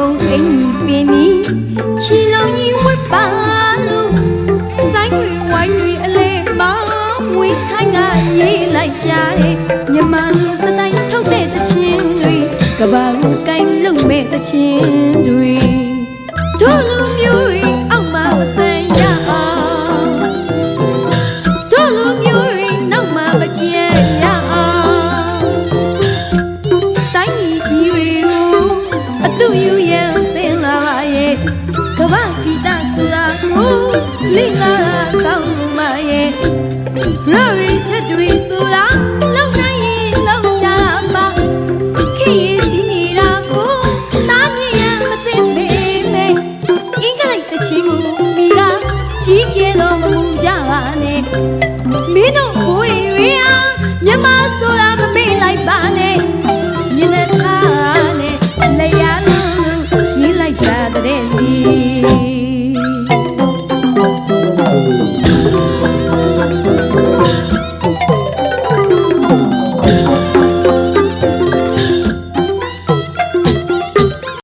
ကုန်အင်းကြီးပင်နီချီလုံးကြီးဝတ်ပါလို့ဆိုင်တွေဝိုင်းတွေအလဲပါမွေးခိုင်းကရေးလိုက်ရှာတဲ့မြမစတိုင်းထုတ်တဲ့တခြင်းတွေကဘာကိုကိုင်းလုံးမဲ့တခြင်းတွေတို့လူမျိုးတွေအောက်မှာမဆန်ရအောင်တို့လူမျိုးတွေနောက်မှာမကျန်ရအောင်တိုင်းကြီးတွေကိုအတူယူရန်တင်လာပါရဲ့ကဘာဂီတဆိုတာကိုလင်းလာကောင်းမှရဲ့ရရီချက်တွေဆိုတာလောက်နိုင်ရင်လောက်ချပါခေးစီနေတာကိုတားမြင်ရမသိပေမဲ့အင်္ဂလိပ်တချီကိုမိကကြီးကျယ်လို့မမှုကြပါနဲ့မင်းတို့ဘိုးရီဟာမြမဆိုတာမမေ့လိုက်ပါနဲ့